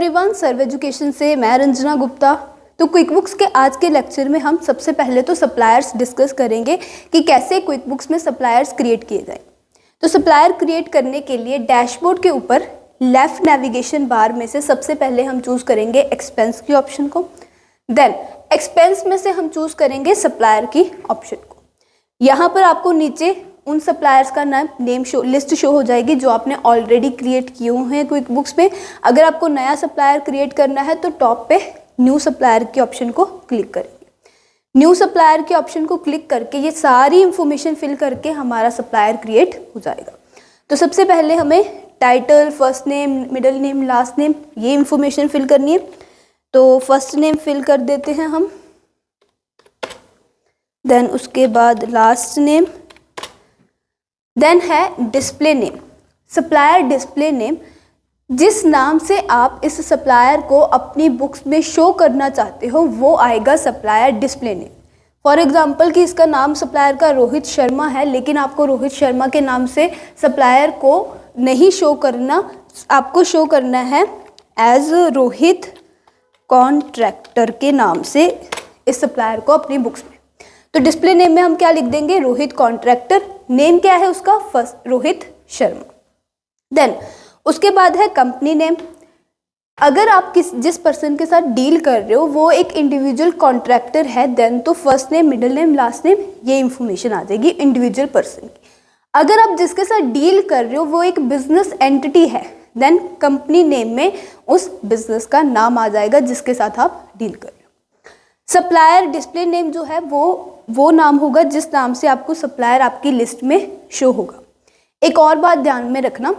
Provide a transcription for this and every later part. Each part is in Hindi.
एवरीवन, सर्व एजुकेशन से मैं रंजना गुप्ता। तो क्विक बुक्स के आज के लेक्चर में हम सबसे पहले तो सप्लायर्स डिस्कस करेंगे कि कैसे क्विक बुक्स में सप्लायर्स क्रिएट किए जाएं। तो सप्लायर क्रिएट करने के लिए डैशबोर्ड के ऊपर लेफ्ट नेविगेशन बार में से सबसे पहले हम चूज करेंगे एक्सपेंस की ऑप्शन को। देन एक्सपेंस में से हम चूज करेंगे सप्लायर की ऑप्शन को। यहाँ पर आपको नीचे उन सप्लायर्स का नेम लिस्ट शो हो जाएगी जो आपने ऑलरेडी क्रिएट किए हुए हैं क्विक बुक्स में। अगर आपको नया सप्लायर क्रिएट करना है तो टॉप पे न्यू सप्लायर के ऑप्शन को क्लिक करेंगे। न्यू सप्लायर के ऑप्शन को क्लिक करके ये सारी इंफॉर्मेशन फिल करके हमारा सप्लायर क्रिएट हो जाएगा। तो सबसे पहले हमें title, first name, middle name, last name, ये इंफॉर्मेशन फिल करनी है। तो फर्स्ट नेम फिल कर देते हैं हम, देन उसके बाद लास्ट नेम, देन है display name. Supplier display name, जिस नाम से आप इस सप्लायर को अपनी बुक्स में शो करना चाहते हो वो आएगा supplier display name. For example कि इसका नाम सप्लायर का रोहित शर्मा है, लेकिन आपको रोहित शर्मा के नाम से सप्लायर को नहीं शो करना, आपको शो करना है एज रोहित कॉन्ट्रैक्टर के नाम से इस सप्लायर को अपनी बुक्स में। तो डिस्प्ले नेम में हम क्या लिख देंगे, रोहित कॉन्ट्रैक्टर। नेम क्या है उसका, फर्स्ट रोहित शर्मा। देन उसके बाद है कंपनी नेम। अगर आप जिस पर्सन के साथ डील कर रहे हो वो एक इंडिविजुअल कॉन्ट्रैक्टर है, देन तो first name, middle name, last name, ये इंफॉर्मेशन आ जाएगी इंडिविजुअल पर्सन की। अगर आप जिसके साथ डील कर रहे हो वो एक बिजनेस एंटिटी है, देन कंपनी नेम में उस बिजनेस का नाम आ जाएगा जिसके साथ आप डील कर रहे हो। सप्लायर डिस्प्ले नेम जो है वो नाम होगा जिस नाम से आपको सप्लायर आपकी लिस्ट में शो होगा। एक और बात ध्यान में रखना,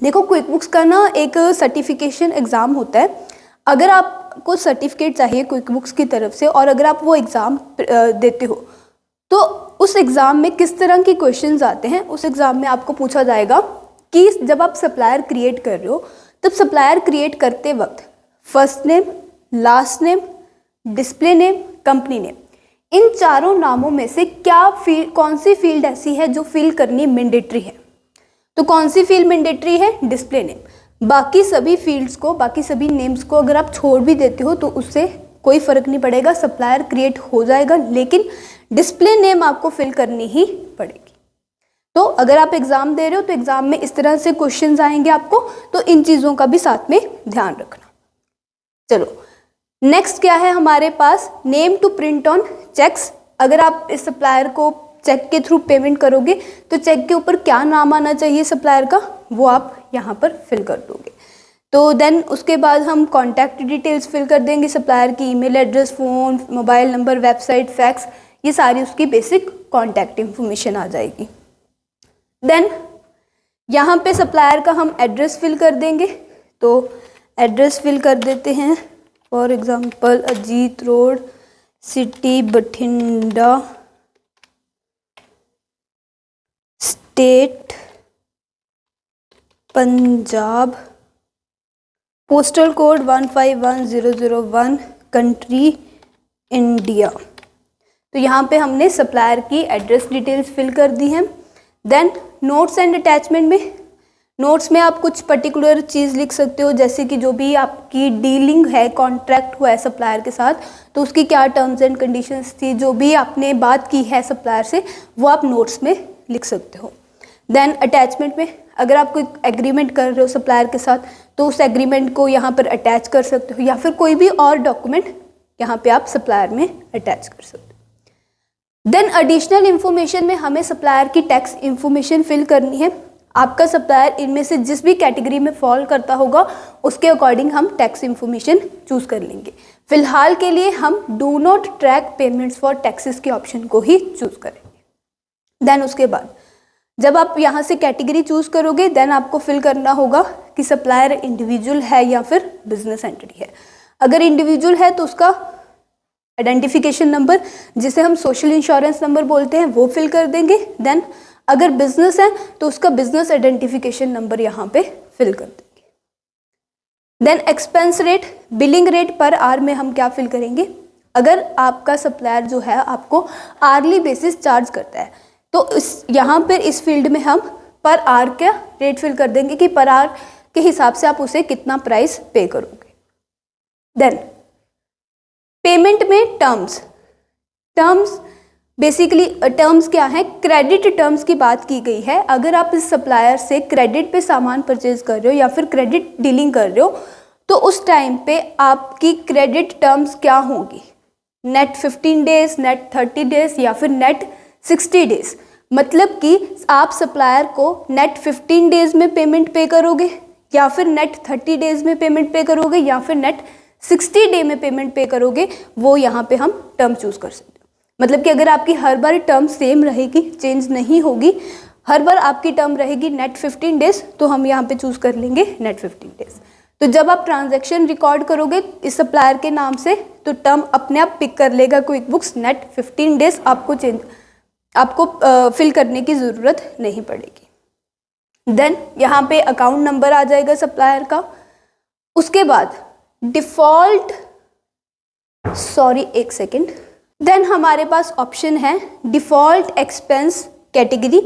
देखो क्विक बुक्स का ना एक सर्टिफिकेशन एग्ज़ाम होता है। अगर आपको सर्टिफिकेट चाहिए क्विक बुक्स की तरफ से और अगर आप वो एग्ज़ाम देते हो तो उस एग्ज़ाम में किस तरह के क्वेश्चंस आते हैं, उस एग्ज़ाम में आपको पूछा जाएगा कि जब आप सप्लायर क्रिएट कर रहे हो तब सप्लायर क्रिएट करते वक्त first name, last name, display name, company name, इन चारों नामों में से कौन सी फील्ड ऐसी है जो फिल करनी मैंडेटरी है। तो कौन सी फील्ड मैंडेटरी है, डिस्प्ले नेम। बाकी सभी फील्ड्स को, बाकी सभी नेम्स को अगर आप छोड़ भी देते हो तो उससे कोई फर्क नहीं पड़ेगा, सप्लायर क्रिएट हो जाएगा, लेकिन डिस्प्ले नेम आपको फिल करनी ही पड़ेगी। तो अगर आप एग्जाम दे रहे हो तो एग्जाम में इस तरह से क्वेश्चंस आएंगे आपको, तो इन चीज़ों का भी साथ में ध्यान रखना। चलो नेक्स्ट क्या है हमारे पास, name to print on cheques. अगर आप इस सप्लायर को चेक के थ्रू पेमेंट करोगे तो चेक के ऊपर क्या नाम आना चाहिए सप्लायर का, वो आप यहाँ पर फिल कर दोगे। तो देन उसके बाद हम कॉन्टैक्ट डिटेल्स फिल कर देंगे सप्लायर की, email address, phone, mobile number, website, fax, ये सारी उसकी बेसिक कॉन्टैक्ट इन्फॉर्मेशन आ जाएगी। देन यहाँ पे सप्लायर का हम एड्रेस फिल कर देंगे। तो एड्रेस फिल कर देते हैं, for example Ajit road, city Bathinda, state Punjab, postal code 151001, country India. तो यहाँ पे हमने सप्लायर की एड्रेस डिटेल्स फिल कर दी हैं। देन नोट्स एंड अटैचमेंट में, नोट्स में आप कुछ पर्टिकुलर चीज़ लिख सकते हो, जैसे कि जो भी आपकी डीलिंग है, कॉन्ट्रैक्ट हुआ है सप्लायर के साथ तो उसकी क्या टर्म्स एंड कंडीशंस थी, जो भी आपने बात की है सप्लायर से वो आप नोट्स में लिख सकते हो। देन अटैचमेंट में, अगर आप कोई एग्रीमेंट कर रहे हो सप्लायर के साथ तो उस एग्रीमेंट को यहाँ पर अटैच कर सकते हो, या फिर कोई भी और डॉक्यूमेंट यहाँ पे आप सप्लायर में अटैच कर सकते हो। देन एडिशनल इन्फॉर्मेशन में हमें सप्लायर की टैक्स इन्फॉर्मेशन फिल करनी है। आपका सप्लायर इनमें से जिस भी कैटेगरी में फॉल करता होगा उसके अकॉर्डिंग हम टैक्स इन्फॉर्मेशन चूज कर लेंगे। फिलहाल के लिए हम do not track payments for taxes के ऑप्शन को ही चूज करेंगे। देन उसके बाद जब आप यहाँ से कैटेगरी चूज करोगे देन आपको फिल करना होगा कि सप्लायर इंडिविजुअल है या फिर बिजनेस एंटिटी है। अगर इंडिविजुअल है तो उसका आइडेंटिफिकेशन नंबर, जिसे हम सोशल इंश्योरेंस नंबर बोलते हैं, वो फिल कर देंगे। देन अगर बिजनेस है तो उसका बिजनेस आइडेंटिफिकेशन नंबर यहाँ पे फिल कर देंगे। Then expense rate, billing rate per hour में हम क्या फिल करेंगे, अगर आपका सप्लायर जो है आपको आर्ली बेसिस चार्ज करता है तो इस यहाँ पर इस फील्ड में हम पर आवर का रेट फिल कर देंगे कि पर आवर के हिसाब से आप उसे कितना प्राइस पे करोगे। देन पेमेंट में टर्म्स बेसिकली टर्म्स क्या है, क्रेडिट टर्म्स की बात की गई है। अगर आप इस सप्लायर से क्रेडिट पे सामान परचेज कर रहे हो या फिर क्रेडिट डीलिंग कर रहे हो तो उस टाइम पे आपकी क्रेडिट टर्म्स क्या होंगी, नेट 15 डेज, नेट 30 डेज या फिर नेट 60 डेज। मतलब कि आप सप्लायर को नेट 15 डेज में पेमेंट पे करोगे या फिर नेट 30 डेज में पेमेंट पे करोगे या फिर नेट 60 डे में पेमेंट पे करोगे, वो यहाँ पे हम टर्म चूज कर सकते हो। मतलब कि अगर आपकी हर बार टर्म सेम रहेगी, चेंज नहीं होगी, हर बार आपकी टर्म रहेगी नेट 15 डेज, तो हम यहाँ पे चूज कर लेंगे नेट 15 डेज। तो जब आप ट्रांजैक्शन रिकॉर्ड करोगे इस सप्लायर के नाम से तो टर्म अपने आप पिक कर लेगा क्विक बुक्स नेट 15 डेज, आपको फिल करने की ज़रूरत नहीं पड़ेगी। देन यहाँ पे अकाउंट नंबर आ जाएगा सप्लायर का। उसके बाद देन हमारे पास ऑप्शन है default expense category.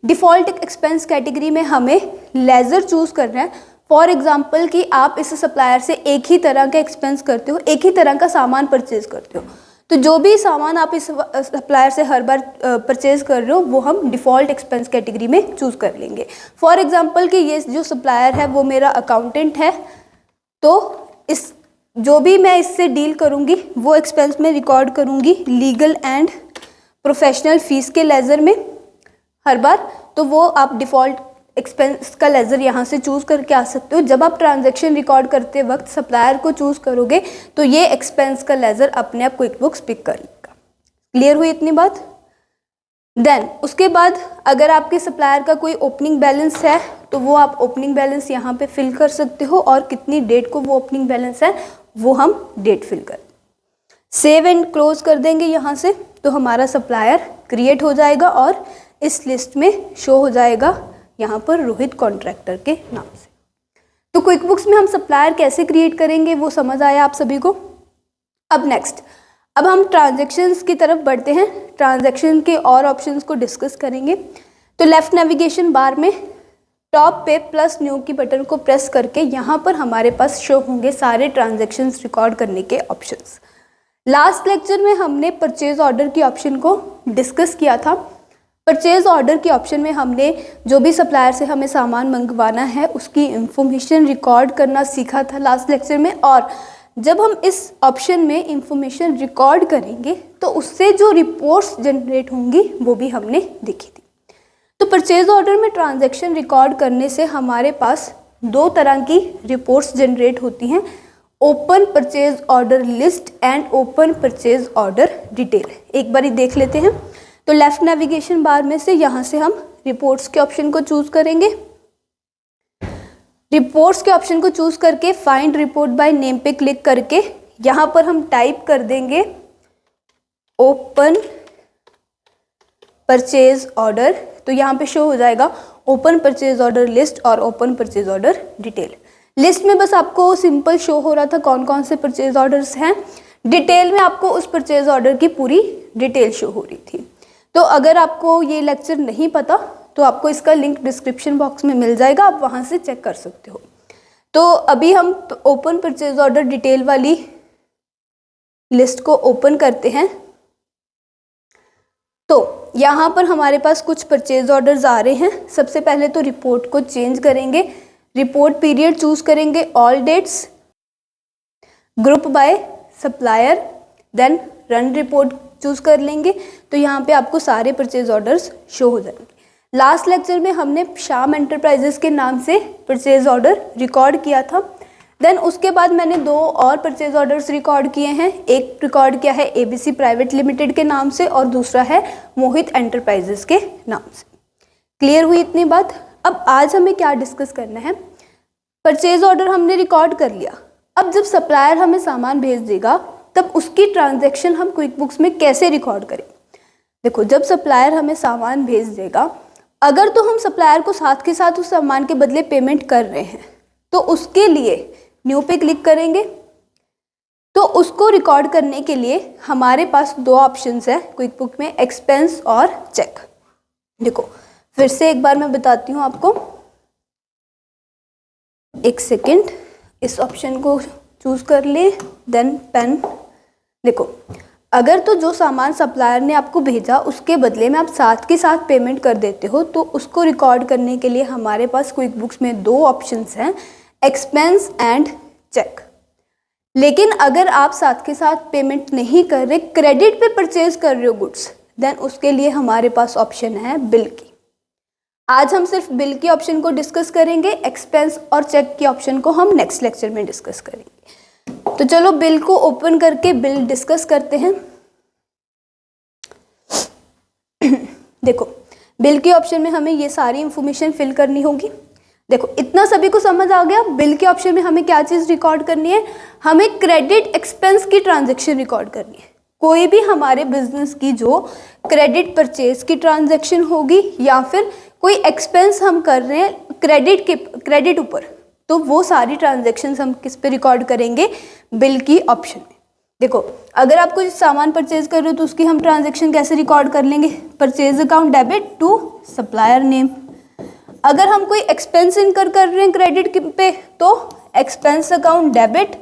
Default expense category में हमें लेज़र चूज़ करना है। फॉर एग्जाम्पल कि आप इस सप्लायर से एक ही तरह का एक्सपेंस करते हो, एक ही तरह का सामान परचेज करते हो, तो जो भी सामान आप इस सप्लायर से हर बार परचेज कर रहे हो वो हम डिफ़ॉल्ट एक्सपेंस कैटेगरी में चूज़ कर लेंगे। फॉर एग्जांपल कि ये जो सप्लायर है वो मेरा अकाउंटेंट है, तो इस जो भी मैं इससे डील करूँगी वो एक्सपेंस में रिकॉर्ड करूँगी लीगल एंड प्रोफेशनल फ़ीस के लेज़र में हर बार, तो वो आप डिफ़ॉल्ट एक्सपेंस का लेज़र यहाँ से चूज़ करके आ सकते हो। जब आप ट्रांजैक्शन रिकॉर्ड करते वक्त सप्लायर को चूज़ करोगे तो ये एक्सपेंस का लेज़र अपने आप क्विक बुक्स पिक कर लेगा। क्लियर हुई इतनी बात? देन उसके बाद अगर आपके सप्लायर का कोई ओपनिंग बैलेंस है तो वो आप ओपनिंग बैलेंस यहाँ पे फिल कर सकते हो, और कितनी डेट को वो ओपनिंग बैलेंस है वो हम डेट फिल कर सेव एंड क्लोज कर देंगे यहाँ से, तो हमारा सप्लायर क्रिएट हो जाएगा और इस लिस्ट में शो हो जाएगा यहाँ पर रोहित कॉन्ट्रैक्टर के नाम से। तो क्विक बुक्स में हम सप्लायर कैसे क्रिएट करेंगे वो समझ आया आप सभी को। अब नेक्स्ट, अब हम ट्रांजैक्शंस की तरफ बढ़ते हैं, ट्रांजैक्शन के और ऑप्शंस को डिस्कस करेंगे। तो लेफ्ट नेविगेशन बार में टॉप पे प्लस न्यू की बटन को प्रेस करके यहाँ पर हमारे पास शो होंगे सारे ट्रांजैक्शंस रिकॉर्ड करने के ऑप्शंस। लास्ट लेक्चर में हमने परचेज ऑर्डर की ऑप्शन को डिस्कस किया था। परचेज ऑर्डर के ऑप्शन में हमने जो भी सप्लायर से हमें सामान मंगवाना है उसकी इंफॉर्मेशन रिकॉर्ड करना सीखा था लास्ट लेक्चर में, और जब हम इस ऑप्शन में इंफॉर्मेशन रिकॉर्ड करेंगे तो उससे जो रिपोर्ट्स जनरेट होंगी वो भी हमने देखी थी। तो परचेज ऑर्डर में ट्रांजैक्शन रिकॉर्ड करने से हमारे पास दो तरह की रिपोर्ट्स जनरेट होती हैं, open purchase order list and open purchase order detail. एक बार देख लेते हैं। तो लेफ्ट नेविगेशन बार में से यहाँ से हम रिपोर्ट्स के ऑप्शन को चूज करेंगे। रिपोर्ट्स के ऑप्शन को चूज करके फाइंड रिपोर्ट बाय नेम पे क्लिक करके यहाँ पर हम टाइप कर देंगे ओपन परचेज ऑर्डर। तो यहाँ पे शो हो जाएगा ओपन परचेज ऑर्डर लिस्ट और open purchase order detail. List में बस आपको सिंपल शो हो रहा था कौन कौन से परचेज ऑर्डर्स हैं, डिटेल में आपको उस परचेज ऑर्डर की पूरी डिटेल शो हो रही थी। तो अगर आपको ये लेक्चर नहीं पता तो आपको इसका लिंक डिस्क्रिप्शन बॉक्स में मिल जाएगा, आप वहाँ से चेक कर सकते हो। तो अभी हम ओपन परचेज ऑर्डर डिटेल वाली लिस्ट को ओपन करते हैं। तो यहाँ पर हमारे पास कुछ परचेज ऑर्डर्स आ रहे हैं। सबसे पहले तो रिपोर्ट को चेंज करेंगे, रिपोर्ट पीरियड चूज करेंगे all dates, group by supplier, then run report choose कर लेंगे। तो यहाँ पे आपको सारे परचेज ऑर्डर्स शो हो जाएंगे। लास्ट लेक्चर में हमने श्याम एंटरप्राइजेस के नाम से परचेज ऑर्डर रिकॉर्ड किया था। देन उसके बाद मैंने दो और परचेज ऑर्डर्स रिकॉर्ड किए हैं। एक रिकॉर्ड किया है एबीसी प्राइवेट लिमिटेड के नाम से और दूसरा है मोहित एंटरप्राइजेस के नाम से। क्लियर हुई इतनी बात? अब आज हमें क्या डिस्कस करना है, परचेज ऑर्डर हमने रिकॉर्ड कर लिया। अब जब सप्लायर हमें सामान भेज देगा तब उसकी ट्रांजैक्शन हम क्विक बुक्स में कैसे रिकॉर्ड करें। देखो, जब सप्लायर हमें सामान भेज देगा, अगर तो हम सप्लायर को साथ के साथ उस सामान के बदले पेमेंट कर रहे हैं तो उसके लिए न्यू पे क्लिक करेंगे। तो उसको रिकॉर्ड करने के लिए हमारे पास दो ऑप्शंस है क्विक बुक में, एक्सपेंस और चेक। देखो फिर से एक बार मैं बताती हूँ आपको, एक सेकेंड, इस ऑप्शन को चूज़ कर ले, देन पेन। देखो अगर तो जो सामान सप्लायर ने आपको भेजा उसके बदले में आप साथ के साथ पेमेंट कर देते हो तो उसको रिकॉर्ड करने के लिए हमारे पास क्विक बुक्स में दो ऑप्शंस हैं, एक्सपेंस एंड चेक। लेकिन अगर आप साथ के साथ पेमेंट नहीं कर रहे, क्रेडिट पे परचेज कर रहे हो गुड्स, देन उसके लिए हमारे पास ऑप्शन है बिल की। आज हम सिर्फ बिल की ऑप्शन को डिस्कस करेंगे, एक्सपेंस और चेक की ऑप्शन को हम नेक्स्ट लेक्चर में डिस्कस करेंगे। तो चलो बिल को ओपन करके बिल डिस्कस करते हैं। देखो बिल की ऑप्शन में हमें ये सारी इंफॉर्मेशन फिल करनी होगी। देखो इतना सभी को समझ आ गया। बिल के ऑप्शन में हमें क्या चीज़ रिकॉर्ड करनी है, हमें क्रेडिट एक्सपेंस की ट्रांजैक्शन रिकॉर्ड करनी है। कोई भी हमारे बिजनेस की जो क्रेडिट परचेज की ट्रांजैक्शन होगी या फिर कोई एक्सपेंस हम कर रहे हैं क्रेडिट ऊपर, तो वो सारी ट्रांजैक्शंस हम किस पे रिकॉर्ड करेंगे, बिल की ऑप्शन में। देखो अगर आप कोई सामान परचेज कर रहे हो तो उसकी हम ट्रांजैक्शन कैसे रिकॉर्ड कर लेंगे, purchase account debit to supplier name. अगर हम कोई एक्सपेंस इनकर कर रहे हैं क्रेडिट पे तो एक्सपेंस अकाउंट डेबिट,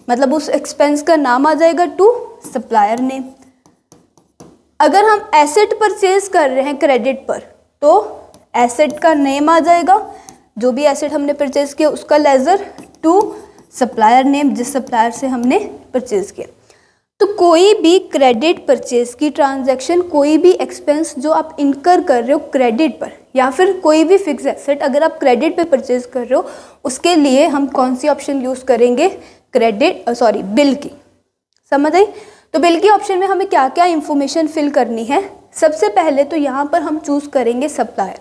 मतलब उस एक्सपेंस का नाम आ जाएगा टू सप्लायर नेम। अगर हम एसेट परचेज कर रहे हैं क्रेडिट पर तो एसेट का नेम आ जाएगा, जो भी एसेट हमने परचेज किया उसका लेजर टू सप्लायर नेम, जिस सप्लायर से हमने परचेज किया। तो कोई भी क्रेडिट परचेज की ट्रांजैक्शन, कोई भी एक्सपेंस जो आप इनकर कर रहे हो क्रेडिट पर या फिर कोई भी फिक्स एसेट अगर आप क्रेडिट पे परचेज कर रहे हो, उसके लिए हम कौन सी ऑप्शन यूज़ करेंगे, बिल की। समझ आई? तो बिल की ऑप्शन में हमें क्या क्या इंफॉर्मेशन फिल करनी है। सबसे पहले तो यहाँ पर हम चूज़ करेंगे सप्लायर।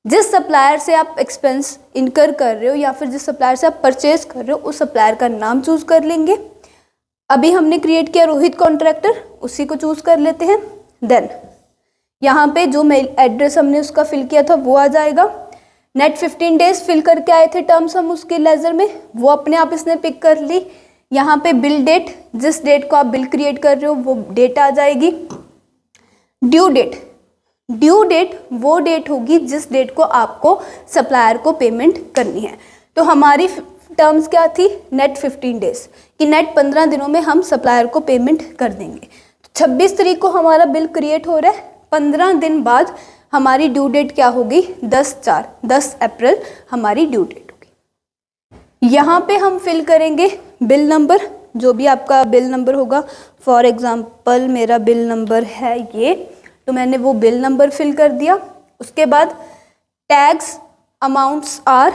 जिस सप्लायर से आप एक्सपेंस इनकर कर रहे हो या फिर जिस सप्लायर से आप परचेज कर रहे हो उस सप्लायर का नाम चूज़ कर लेंगे। अभी हमने क्रिएट किया रोहित कॉन्ट्रैक्टर, उसी को चूज़ कर लेते हैं। देन यहाँ पे जो मेल एड्रेस हमने उसका फिल किया था वो आ जाएगा। नेट 15 डेज फिल करके आए थे टर्म्स हम उसके लेजर में, वो अपने आप इसने पिक कर ली। यहाँ पे बिल डेट, जिस डेट को आप बिल क्रिएट कर रहे हो वो डेट आ जाएगी। ड्यू डेट वो डेट होगी जिस डेट को आपको सप्लायर को पेमेंट करनी है। तो हमारी टर्म्स क्या थी, नेट 15 डेज, कि नेट 15 दिनों में हम सप्लायर को पेमेंट कर देंगे। तो 26 तारीख को हमारा बिल क्रिएट हो रहा है, 15 दिन बाद हमारी ड्यू डेट क्या होगी, 10 अप्रैल हमारी ड्यू डेट होगी। यहाँ पे हम फिल करेंगे बिल नंबर, जो भी आपका बिल नंबर होगा। फॉर एग्जांपल मेरा बिल नंबर है ये, तो मैंने वो बिल नंबर फिल कर दिया। उसके बाद tax amounts are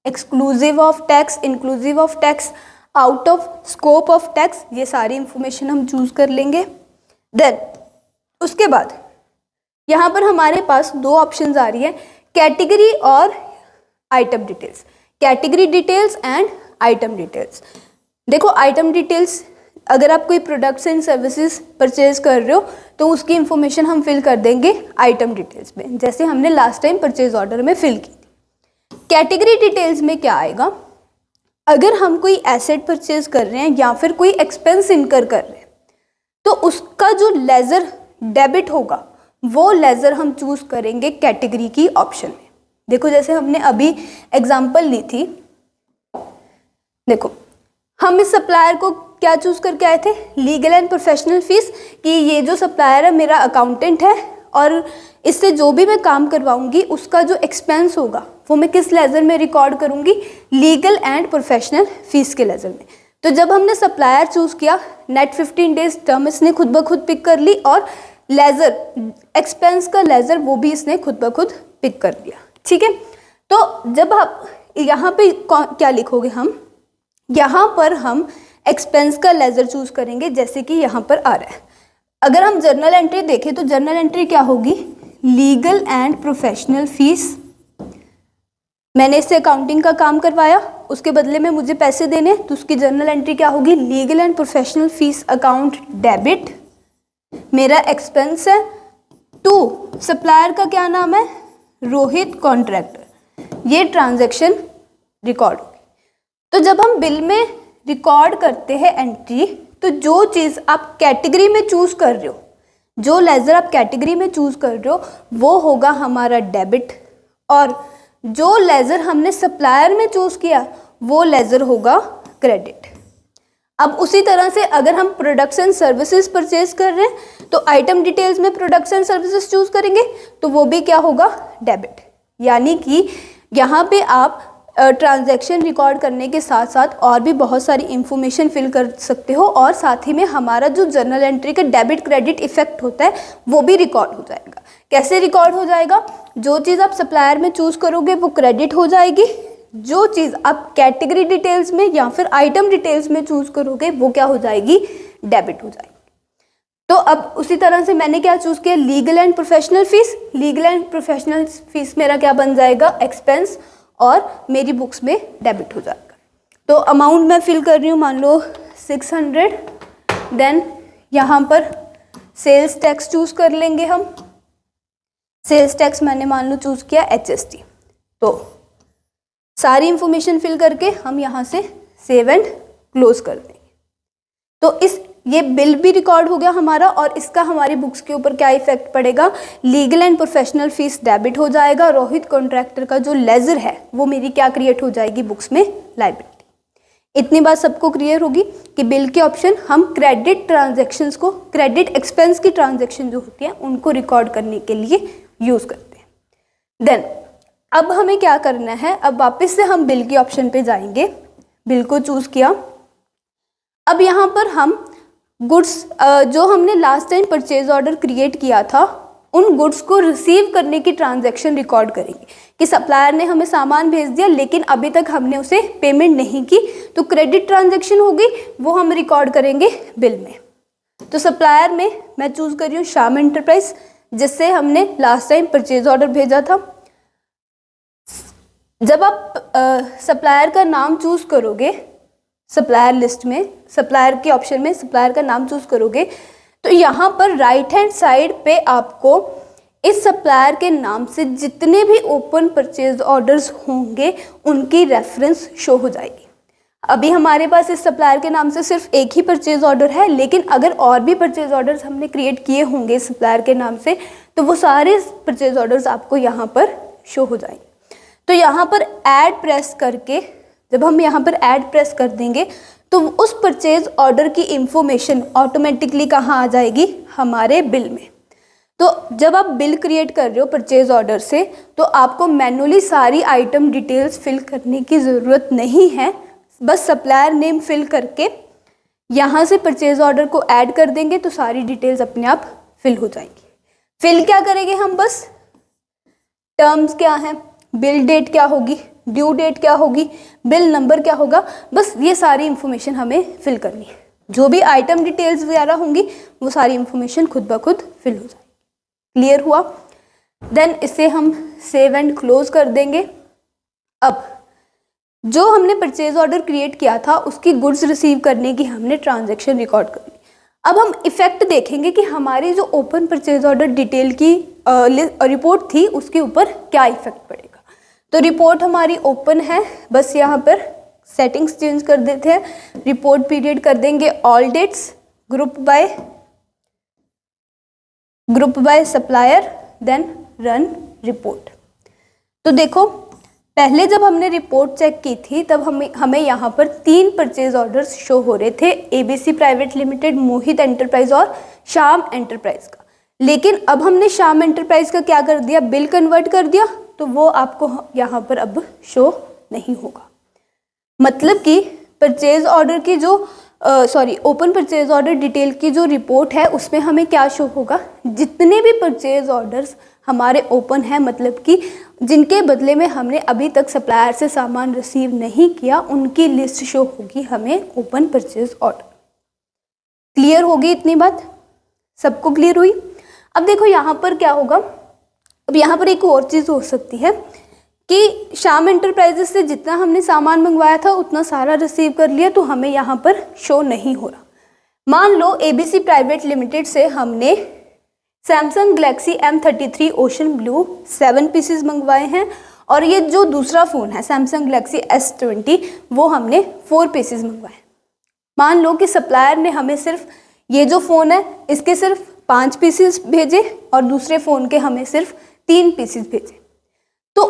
exclusive of tax, inclusive of tax, out of scope of tax, ये सारी इंफॉर्मेशन हम चूज कर लेंगे। देन उसके बाद यहाँ पर हमारे पास दो ऑप्शंस आ रही है, कैटेगरी और item details. Category details and item details. देखो आइटम डिटेल्स, अगर आप कोई प्रोडक्ट्स एंड सर्विसेज परचेज कर रहे हो तो उसकी इंफॉर्मेशन हम फिल कर देंगे आइटम डिटेल्स में, जैसे हमने लास्ट टाइम परचेज ऑर्डर में फिल की थी। कैटेगरी डिटेल्स में क्या आएगा, अगर हम कोई एसेट परचेज कर रहे हैं या फिर कोई एक्सपेंस इनकर कर रहे हैं तो उसका जो लेजर डेबिट होगा वो लेजर हम चूज करेंगे कैटेगरी की ऑप्शन में। देखो जैसे हमने अभी एग्जांपल ली थी, देखो हम इस सप्लायर को क्या चूज करके आए थे, लीगल एंड प्रोफेशनल फीस, कि ये जो सप्लायर है मेरा अकाउंटेंट है और इससे जो भी मैं काम करवाऊंगी उसका जो एक्सपेंस होगा वो मैं किस लेजर में रिकॉर्ड करूंगी, लीगल एंड प्रोफेशनल फीस के लेजर में। तो जब हमने सप्लायर चूज किया, नेट 15 डेज टर्म इसने खुद ब खुद पिक कर ली और लेजर, एक्सपेंस का लेजर वो भी इसने खुद ब खुद पिक कर लिया। ठीक है, तो जब आप यहाँ पे क्या लिखोगे, हम यहाँ पर हम एक्सपेंस का लेजर चूज करेंगे, जैसे कि यहाँ पर आ रहा है। अगर हम जर्नल एंट्री देखें तो जर्नल एंट्री क्या होगी, लीगल एंड प्रोफेशनल फीस। मैंने इससे अकाउंटिंग का काम करवाया, उसके बदले में मुझे पैसे देने, तो उसकी जर्नल एंट्री क्या होगी, legal and professional fees account debit. मेरा एक्सपेंस है टू सप्लायर का क्या नाम है, रोहित कॉन्ट्रैक्टर। ये ट्रांजैक्शन रिकॉर्ड होगी। तो जब हम बिल में रिकॉर्ड करते हैं एंट्री, तो जो चीज़ आप कैटेगरी में चूज कर रहे हो, जो लेजर आप कैटेगरी में चूज कर रहे हो वो होगा हमारा डेबिट, और जो लेजर हमने सप्लायर में चूज किया वो लेजर होगा क्रेडिट। अब उसी तरह से अगर हम प्रोडक्ट्स एंड सर्विसेज परचेज कर रहे हैं तो आइटम डिटेल्स में प्रोडक्ट्स एंड सर्विसेज चूज करेंगे तो वो भी क्या होगा, डेबिट। यानी कि यहाँ पे आप ट्रांजैक्शन रिकॉर्ड करने के साथ साथ और भी बहुत सारी इंफॉर्मेशन फिल कर सकते हो और साथ ही में हमारा जो जर्नल एंट्री का डेबिट क्रेडिट इफेक्ट होता है वो भी रिकॉर्ड हो जाएगा। कैसे रिकॉर्ड हो जाएगा, जो चीज़ आप सप्लायर में चूज करोगे वो क्रेडिट हो जाएगी, जो चीज़ आप कैटेगरी डिटेल्स में या फिर आइटम डिटेल्स में चूज करोगे वो क्या हो जाएगी, डेबिट हो जाएगी। तो अब उसी तरह से मैंने क्या चूज किया, legal and professional fees. Legal and professional fees मेरा क्या बन जाएगा, एक्सपेंस, और मेरी बुक्स में डेबिट हो जाएगा। तो अमाउंट मैं फिल कर रही हूँ, मान लो 600। देन यहाँ पर सेल्स टैक्स चूज कर लेंगे हम। सेल्स टैक्स मैंने मान लो चूज किया HST। तो सारी इंफॉर्मेशन फिल करके हम यहाँ से सेव एंड क्लोज कर देंगे। तो ये बिल भी रिकॉर्ड हो गया हमारा और इसका हमारी बुक्स के ऊपर क्या इफेक्ट पड़ेगा, legal and professional fees debit हो जाएगा। रोहित कॉन्ट्रैक्टर का जो लेजर है वो मेरी क्या क्रिएट हो जाएगी, बुक्स में लायबिलिटी। इतनी बात सबको क्लियर होगी कि बिल के ऑप्शन हम क्रेडिट ट्रांजेक्शन्स को, क्रेडिट एक्सपेंस की ट्रांजेक्शन जो होती है उनको रिकॉर्ड करने के लिए यूज करते हैं। देन अब हमें क्या करना है, अब वापस से हम बिल के ऑप्शन पे जाएंगे। बिल को चूज किया। अब यहाँ पर हम गुड्स जो हमने last time purchase order create किया था उन गुड्स को रिसीव करने की ट्रांजैक्शन रिकॉर्ड करेंगे कि सप्लायर ने हमें सामान भेज दिया लेकिन अभी तक हमने उसे पेमेंट नहीं की, तो क्रेडिट ट्रांजैक्शन होगी, वो हम रिकॉर्ड करेंगे बिल में। तो सप्लायर में मैं चूज कर रही हूँ श्याम एंटरप्राइज, जिससे हमने लास्ट टाइम परचेज ऑर्डर भेजा था। जब आप सप्लायर का नाम चूज करोगे, सप्लायर लिस्ट में, सप्लायर के ऑप्शन में सप्लायर का नाम चूज करोगे तो यहाँ पर राइट हैंड साइड पे आपको इस सप्लायर के नाम से जितने भी ओपन परचेज ऑर्डर्स होंगे उनकी रेफरेंस शो हो जाएगी। अभी हमारे पास इस सप्लायर के नाम से सिर्फ एक ही परचेज ऑर्डर है, लेकिन अगर और भी परचेज ऑर्डर्स हमने क्रिएट किए होंगे सप्लायर के नाम से तो वो सारे परचेज ऑर्डर्स आपको यहाँ पर शो हो जाएंगे। तो यहाँ पर ऐड प्रेस करके, जब हम यहाँ पर ऐड प्रेस कर देंगे तो उस परचेज ऑर्डर की इंफॉर्मेशन ऑटोमेटिकली कहाँ आ जाएगी, हमारे बिल में। तो जब आप बिल क्रिएट कर रहे हो परचेज ऑर्डर से तो आपको मैन्युअली सारी आइटम डिटेल्स फिल करने की ज़रूरत नहीं है, बस सप्लायर नेम फिल करके यहाँ से परचेज ऑर्डर को ऐड कर देंगे तो सारी डिटेल्स अपने आप फिल हो जाएंगी। फिल क्या करेंगे हम, बस टर्म्स क्या हैं, बिल डेट क्या होगी, ड्यू डेट क्या होगी, बिल नंबर क्या होगा, बस ये सारी इंफॉर्मेशन हमें फिल करनी है। जो भी आइटम डिटेल्स वगैरह होंगी वो सारी इंफॉर्मेशन खुद ब खुद फिल हो जाएगी। क्लियर हुआ? देन इसे हम सेव एंड क्लोज कर देंगे। अब जो हमने परचेज ऑर्डर क्रिएट किया था उसकी गुड्स रिसीव करने की हमने ट्रांजैक्शन रिकॉर्ड कर ली। अब हम इफेक्ट देखेंगे कि हमारी जो ओपन परचेज ऑर्डर डिटेल की रिपोर्ट थी उसके ऊपर क्या इफेक्ट पड़ेगा। तो रिपोर्ट हमारी ओपन है, बस यहाँ पर सेटिंग्स चेंज कर देते हैं। रिपोर्ट पीरियड कर देंगे all dates, group by supplier, then run report. तो देखो पहले जब हमने रिपोर्ट चेक की थी तब हमें यहाँ पर 3 परचेज ऑर्डर्स शो हो रहे थे, ABC प्राइवेट लिमिटेड, मोहित एंटरप्राइज और श्याम एंटरप्राइज का। लेकिन अब हमने श्याम एंटरप्राइज का क्या कर दिया, बिल कन्वर्ट कर दिया, तो वो आपको यहाँ पर अब शो नहीं होगा। मतलब कि परचेज ऑर्डर की जो ओपन परचेज ऑर्डर डिटेल की जो रिपोर्ट है उसमें हमें क्या शो होगा, जितने भी परचेज ऑर्डर्स हमारे ओपन है, मतलब कि जिनके बदले में हमने अभी तक सप्लायर से सामान रिसीव नहीं किया, उनकी लिस्ट शो होगी हमें ओपन परचेज ऑर्डर। क्लियर होगी इतनी बात? सबको क्लियर हुई? अब देखो यहाँ पर क्या होगा, अब यहाँ पर एक और चीज़ हो सकती है कि श्याम एंटरप्राइजेस से जितना हमने सामान मंगवाया था उतना सारा रिसीव कर लिया, तो हमें यहाँ पर शो नहीं हो रहा। मान लो ABC प्राइवेट लिमिटेड से हमने Samsung Galaxy M33 ocean blue 7 pieces मंगवाए हैं और ये जो दूसरा फ़ोन है सैमसंग गैलेक्सी S20 वो हमने 4 पीसेस मंगवाए। मान लो कि सप्लायर ने हमें सिर्फ ये जो फ़ोन है इसके सिर्फ 5 पीसेस भेजे और दूसरे फ़ोन के हमें सिर्फ 3 पीसेस भेजे। तो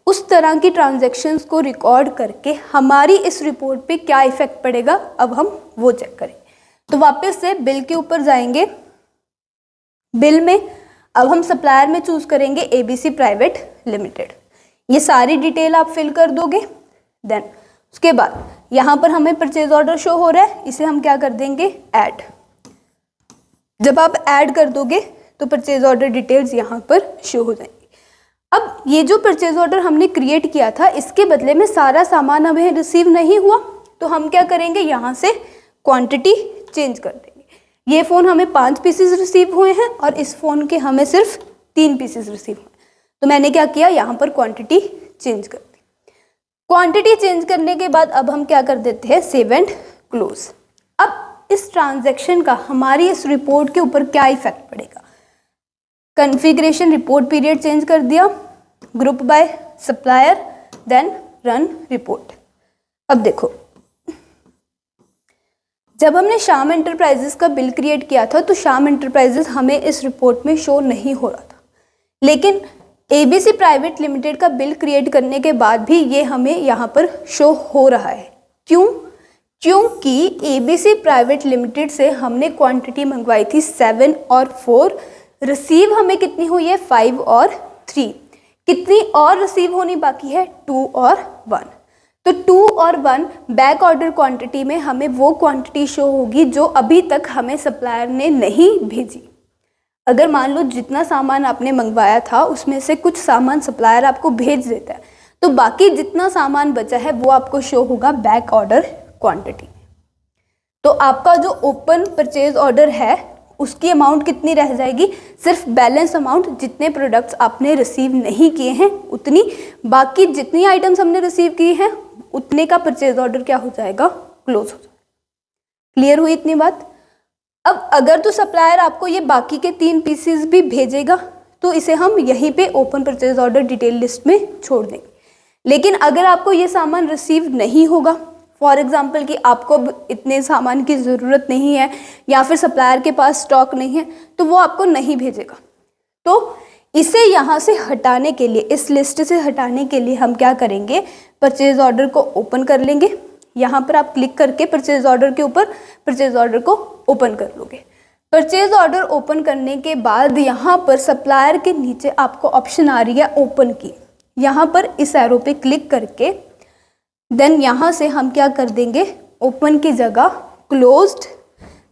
उस तरह की ट्रांजैक्शंस को रिकॉर्ड करके हमारी इस रिपोर्ट पे क्या इफेक्ट पड़ेगा, अब हम वो चेक करेंगे। तो वापस से बिल के ऊपर जाएंगे, बिल में अब हम सप्लायर में चूज करेंगे एबीसी प्राइवेट लिमिटेड। ये सारी डिटेल आप फिल कर दोगे। देन उसके बाद यहाँ पर हमें परचेज ऑर्डर शो हो रहा है, इसे हम क्या कर देंगे, ऐड। जब आप ऐड कर दोगे तो परचेज ऑर्डर डिटेल्स यहाँ पर शो हो जाएंगी। अब ये जो परचेज ऑर्डर हमने क्रिएट किया था, इसके बदले में सारा सामान हमें रिसीव नहीं हुआ, तो हम क्या करेंगे, यहाँ से क्वांटिटी चेंज कर देंगे। ये फ़ोन हमें 5 पीसेस रिसीव हुए हैं और इस फ़ोन के हमें सिर्फ 3 पीसेस रिसीव हुए, तो मैंने क्या किया, यहाँ पर क्वांटिटी चेंज कर दी। क्वांटिटी चेंज करने के बाद अब हम क्या कर देते हैं, सेव एंड क्लोज। अब इस ट्रांजैक्शन का हमारी इस रिपोर्ट के ऊपर क्या इफेक्ट पड़ेगा, कॉन्फ़िगरेशन रिपोर्ट पीरियड चेंज कर दिया, group by supplier, then run report. अब देखो, जब हमने श्याम एंटरप्राइजेस का बिल क्रिएट किया था तो श्याम एंटरप्राइजेस हमें इस रिपोर्ट में शो नहीं हो रहा था, लेकिन एबीसी प्राइवेट लिमिटेड का बिल क्रिएट करने के बाद भी ये हमें यहाँ पर शो हो रहा है। क्यों? क्योंकि एबीसी प्राइवेट लिमिटेड से हमने क्वांटिटी मंगवाई थी 7 और 4, रिसीव हमें कितनी हुई है, 5 और 3। कितनी और रिसीव होनी बाकी है, 2 और 1। तो 2 और 1 बैक ऑर्डर क्वांटिटी में हमें वो क्वांटिटी शो होगी जो अभी तक हमें सप्लायर ने नहीं भेजी। अगर मान लो जितना सामान आपने मंगवाया था उसमें से कुछ सामान सप्लायर आपको भेज देता है, तो बाकी जितना सामान बचा है वो आपको शो होगा बैक ऑर्डर क्वांटिटी। तो आपका जो ओपन परचेज ऑर्डर है उसकी अमाउंट कितनी रह जाएगी, सिर्फ बैलेंस अमाउंट, जितने प्रोडक्ट्स आपने रिसीव नहीं किए हैं उतनी, बाकी जितनी आइटम्स हमने रिसीव की हैं उतने का परचेज ऑर्डर क्या हो जाएगा, क्लोज हो जाएगा। क्लियर हुई इतनी बात? अब अगर तो सप्लायर आपको ये बाकी के 3 पीसेस भी भेजेगा तो इसे हम यहीं पे open purchase order detail list में छोड़ देंगे। लेकिन अगर आपको ये सामान रिसीव नहीं होगा, फॉर एग्जाम्पल कि आपको इतने सामान की ज़रूरत नहीं है या फिर सप्लायर के पास स्टॉक नहीं है, तो वो आपको नहीं भेजेगा। तो इसे यहाँ से हटाने के लिए, इस लिस्ट से हटाने के लिए हम क्या करेंगे, परचेज ऑर्डर को ओपन कर लेंगे। यहाँ पर आप क्लिक करके परचेज ऑर्डर के ऊपर परचेज ऑर्डर को ओपन कर लोगे। परचेज ऑर्डर ओपन करने के बाद यहाँ पर सप्लायर के नीचे आपको ऑप्शन आ रही है ओपन की, यहाँ पर इस एरो पे क्लिक करके देन यहाँ से हम क्या कर देंगे, ओपन की जगह closed,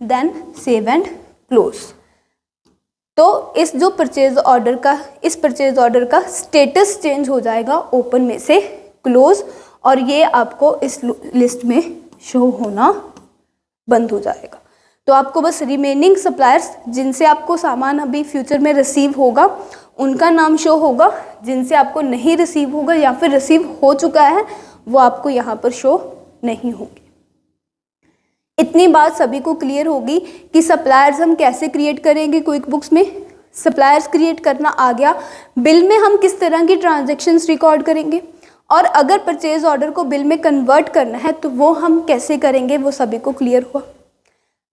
then save and close. तो इस जो परचेज ऑर्डर का, इस परचेज ऑर्डर का स्टेटस चेंज हो जाएगा ओपन में से क्लोज, और ये आपको इस लिस्ट में शो होना बंद हो जाएगा। तो आपको बस रिमेनिंग सप्लायर्स जिनसे आपको सामान अभी फ्यूचर में रिसीव होगा उनका नाम शो होगा, जिनसे आपको नहीं रिसीव होगा या फिर रिसीव हो चुका है वो आपको यहाँ पर शो नहीं होगी। इतनी बात सभी को क्लियर होगी कि सप्लायर्स हम कैसे क्रिएट करेंगे क्विक बुक्स में। सप्लायर्स क्रिएट करना आ गया, बिल में हम किस तरह की ट्रांजैक्शंस रिकॉर्ड करेंगे, और अगर परचेज ऑर्डर को बिल में कन्वर्ट करना है तो वो हम कैसे करेंगे, वो सभी को क्लियर हुआ।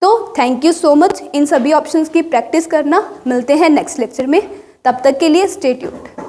तो थैंक यू सो मच, इन सभी ऑप्शंस की प्रैक्टिस करना। मिलते हैं नेक्स्ट लेक्चर में, तब तक के लिए स्टे ट्यून्ड।